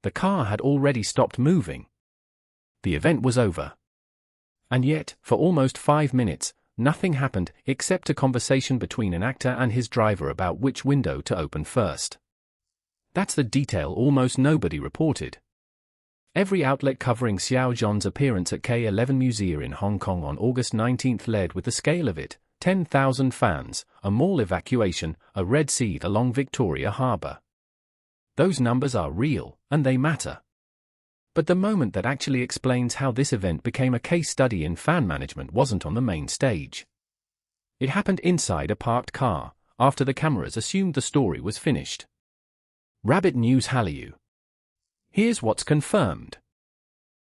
The car had already stopped moving. The event was over. And yet, for almost 5 minutes, nothing happened except a conversation between an actor and his driver about which window to open first. That's the detail almost nobody reported. Every outlet covering Xiao Zhan's appearance at K11 MUSEA in Hong Kong on August 19 led with the scale of it: 10,000 fans, a mall evacuation, a Red Sea along Victoria Harbour. Those numbers are real, and they matter. But the moment that actually explains how this event became a case study in fan management wasn't on the main stage. It happened inside a parked car, after the cameras assumed the story was finished. Rabbit News Hallyu. Here's what's confirmed.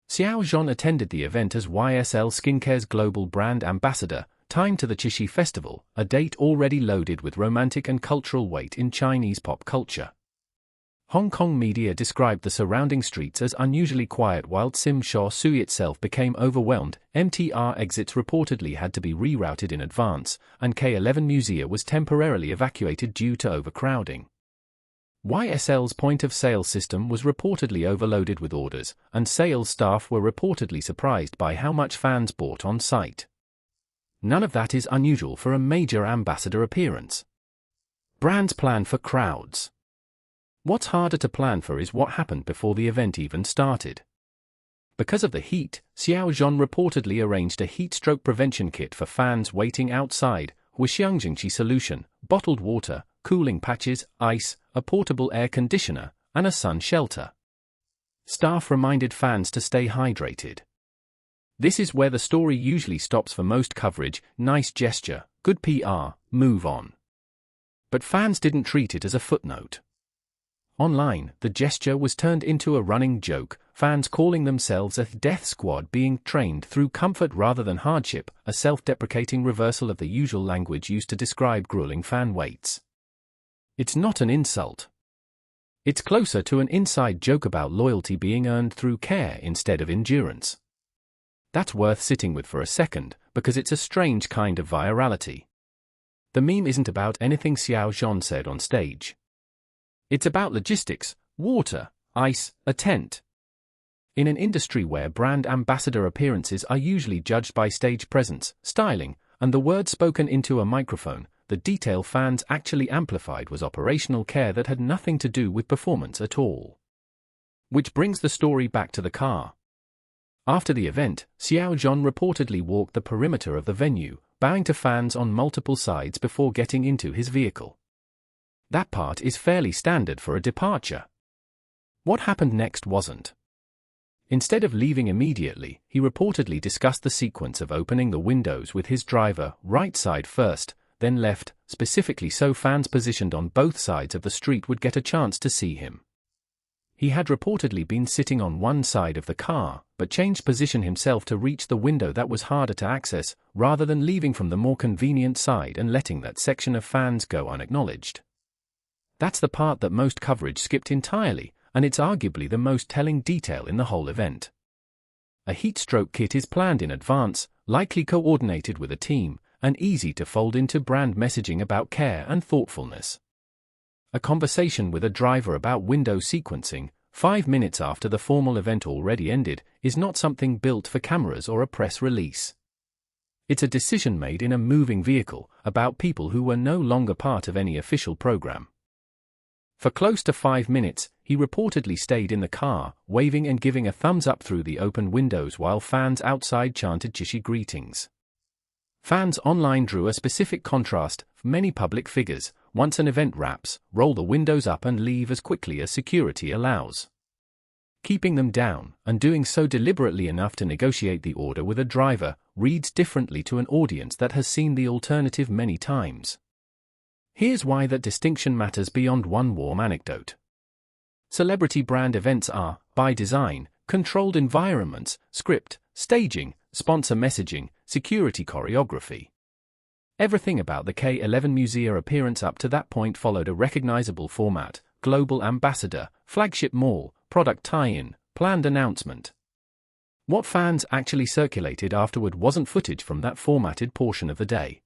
Xiao Zhan attended the event as YSL Skincare's global brand ambassador, timed to the Qixi Festival, a date already loaded with romantic and cultural weight in Chinese pop culture. Hong Kong media described the surrounding streets as unusually quiet while Tsim Sha Tsui itself became overwhelmed. MTR exits reportedly had to be rerouted in advance, and K11 MUSEA was temporarily evacuated due to overcrowding. YSL's point-of-sale system was reportedly overloaded with orders, and sales staff were reportedly surprised by how much fans bought on site. None of that is unusual for a major ambassador appearance. Brands plan for crowds. What's harder to plan for is what happened before the event even started. Because of the heat, Xiao Zhan reportedly arranged a heat stroke prevention kit for fans waiting outside, with Xianglinghe solution, bottled water, cooling patches, ice, a portable air conditioner, and a sun shelter. Staff reminded fans to stay hydrated. This is where the story usually stops for most coverage: nice gesture, good PR, move on. But fans didn't treat it as a footnote. Online, the gesture was turned into a running joke, fans calling themselves a death squad being trained through comfort rather than hardship, a self-deprecating reversal of the usual language used to describe grueling fan waits. It's not an insult. It's closer to an inside joke about loyalty being earned through care instead of endurance. That's worth sitting with for a second, because it's a strange kind of virality. The meme isn't about anything Xiao Zhan said on stage. It's about logistics, water, ice, a tent. In an industry where brand ambassador appearances are usually judged by stage presence, styling, and the words spoken into a microphone, the detail fans actually amplified was operational care that had nothing to do with performance at all. Which brings the story back to the car. After the event, Xiao Zhan reportedly walked the perimeter of the venue, bowing to fans on multiple sides before getting into his vehicle. That part is fairly standard for a departure. What happened next wasn't. Instead of leaving immediately, he reportedly discussed the sequence of opening the windows with his driver, right side first, then left, specifically so fans positioned on both sides of the street would get a chance to see him. He had reportedly been sitting on one side of the car, but changed position himself to reach the window that was harder to access, rather than leaving from the more convenient side and letting that section of fans go unacknowledged. That's the part that most coverage skipped entirely, and it's arguably the most telling detail in the whole event. A heat stroke kit is planned in advance, likely coordinated with a team, and easy to fold into brand messaging about care and thoughtfulness. A conversation with a driver about window sequencing, 5 minutes after the formal event already ended, is not something built for cameras or a press release. It's a decision made in a moving vehicle, about people who were no longer part of any official program. For close to 5 minutes, he reportedly stayed in the car, waving and giving a thumbs up through the open windows while fans outside chanted Qixi greetings. Fans online drew a specific contrast: many public figures, once an event wraps, roll the windows up and leave as quickly as security allows. Keeping them down, and doing so deliberately enough to negotiate the order with a driver, reads differently to an audience that has seen the alternative many times. Here's why that distinction matters beyond one warm anecdote. Celebrity brand events are, by design, controlled environments, script, staging, sponsor messaging, security choreography. Everything about the K11 MUSEA appearance up to that point followed a recognizable format: global ambassador, flagship mall, product tie-in, planned announcement. What fans actually circulated afterward wasn't footage from that formatted portion of the day.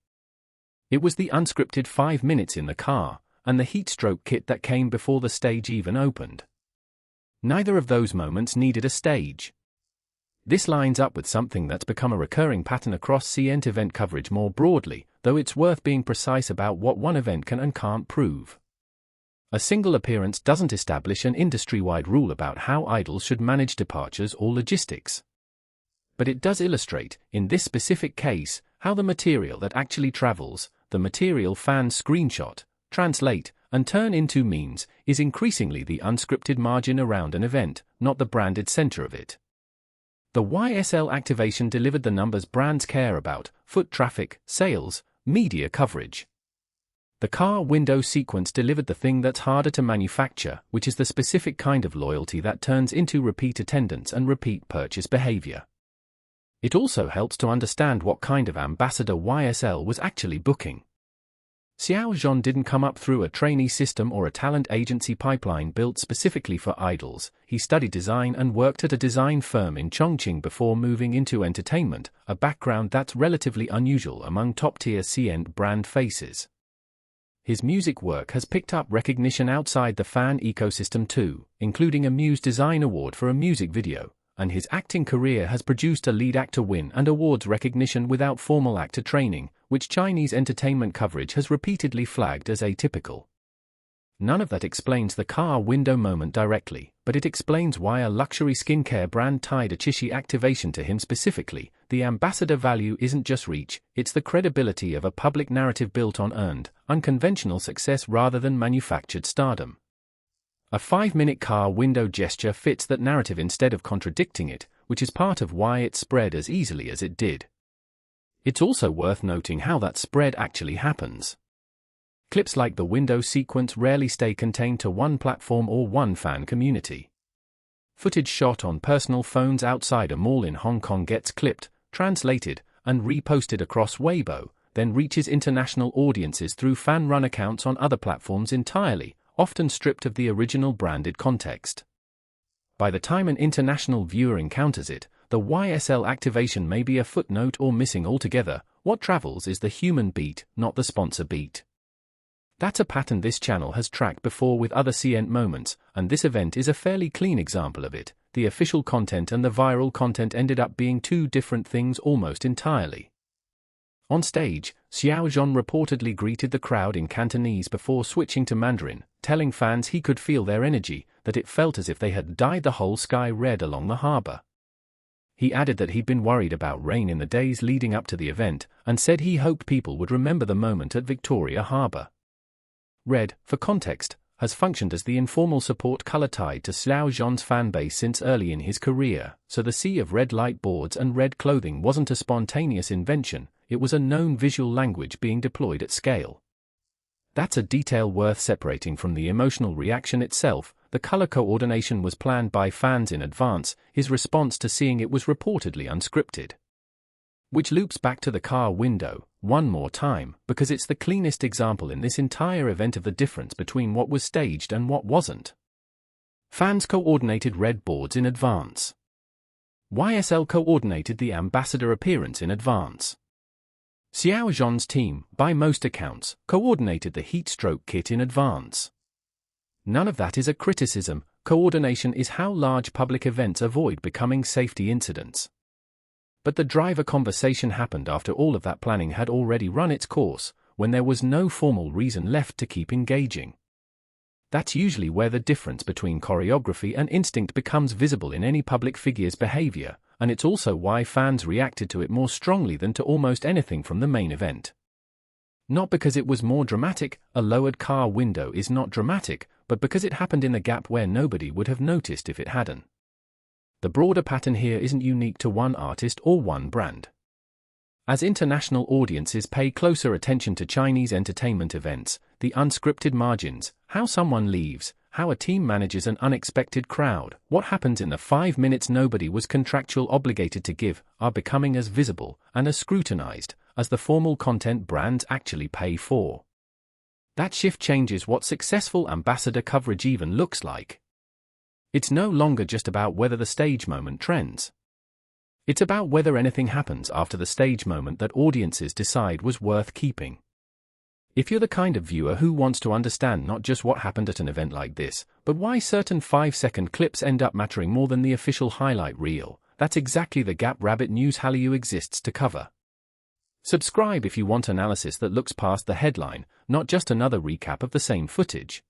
It was the unscripted 5 minutes in the car, and the heat stroke kit that came before the stage even opened. Neither of those moments needed a stage. This lines up with something that's become a recurring pattern across C-ent event coverage more broadly, though it's worth being precise about what one event can and can't prove. A single appearance doesn't establish an industry-wide rule about how idols should manage departures or logistics. But it does illustrate, in this specific case, how the material that actually travels, the material fans screenshot, translate, and turn into memes, is increasingly the unscripted margin around an event, not the branded center of it. The YSL activation delivered the numbers brands care about: foot traffic, sales, media coverage. The car window sequence delivered the thing that's harder to manufacture, which is the specific kind of loyalty that turns into repeat attendance and repeat purchase behavior. It also helps to understand what kind of ambassador YSL was actually booking. Xiao Zhan didn't come up through a trainee system or a talent agency pipeline built specifically for idols. He studied design and worked at a design firm in Chongqing before moving into entertainment, a background that's relatively unusual among top-tier C-ent brand faces. His music work has picked up recognition outside the fan ecosystem too, including a MUSE Design Award for a music video, and his acting career has produced a lead actor win and awards recognition without formal actor training, which Chinese entertainment coverage has repeatedly flagged as atypical. None of that explains the car window moment directly, but it explains why a luxury skincare brand tied a Chishi activation to him specifically. The ambassador value isn't just reach, it's the credibility of a public narrative built on earned, unconventional success rather than manufactured stardom. A 5-minute car window gesture fits that narrative instead of contradicting it, which is part of why it spread as easily as it did. It's also worth noting how that spread actually happens. Clips like the window sequence rarely stay contained to one platform or one fan community. Footage shot on personal phones outside a mall in Hong Kong gets clipped, translated, and reposted across Weibo, then reaches international audiences through fan-run accounts on other platforms entirely, often stripped of the original branded context. By the time an international viewer encounters it, the YSL activation may be a footnote or missing altogether. What travels is the human beat, not the sponsor beat. That's a pattern this channel has tracked before with other C-ent moments, and this event is a fairly clean example of it. The official content and the viral content ended up being two different things almost entirely. On stage, Xiao Zhan reportedly greeted the crowd in Cantonese before switching to Mandarin, telling fans he could feel their energy, that it felt as if they had dyed the whole sky red along the harbor. He added that he'd been worried about rain in the days leading up to the event, and said he hoped people would remember the moment at Victoria Harbour. Red, for context, has functioned as the informal support color tied to Xiao Zhan's fanbase since early in his career, so the sea of red light boards and red clothing wasn't a spontaneous invention, it was a known visual language being deployed at scale. That's a detail worth separating from the emotional reaction itself. The color coordination was planned by fans in advance, his response to seeing it was reportedly unscripted. Which loops back to the car window, one more time, because it's the cleanest example in this entire event of the difference between what was staged and what wasn't. Fans coordinated red boards in advance. YSL coordinated the ambassador appearance in advance. Xiao Zhan's team, by most accounts, coordinated the heat stroke kit in advance. None of that is a criticism. Coordination is how large public events avoid becoming safety incidents. But the driver conversation happened after all of that planning had already run its course, when there was no formal reason left to keep engaging. That's usually where the difference between choreography and instinct becomes visible in any public figure's behavior, and it's also why fans reacted to it more strongly than to almost anything from the main event. Not because it was more dramatic, a lowered car window is not dramatic, but because it happened in the gap where nobody would have noticed if it hadn't. The broader pattern here isn't unique to one artist or one brand. As international audiences pay closer attention to Chinese entertainment events, the unscripted margins, how someone leaves, how a team manages an unexpected crowd, what happens in the 5 minutes nobody was contractually obligated to give, are becoming as visible and as scrutinized as the formal content brands actually pay for. That shift changes what successful ambassador coverage even looks like. It's no longer just about whether the stage moment trends. It's about whether anything happens after the stage moment that audiences decide was worth keeping. If you're the kind of viewer who wants to understand not just what happened at an event like this, but why certain 5-second clips end up mattering more than the official highlight reel, that's exactly the gap Rabbit News Hallyu exists to cover. Subscribe if you want analysis that looks past the headline, not just another recap of the same footage.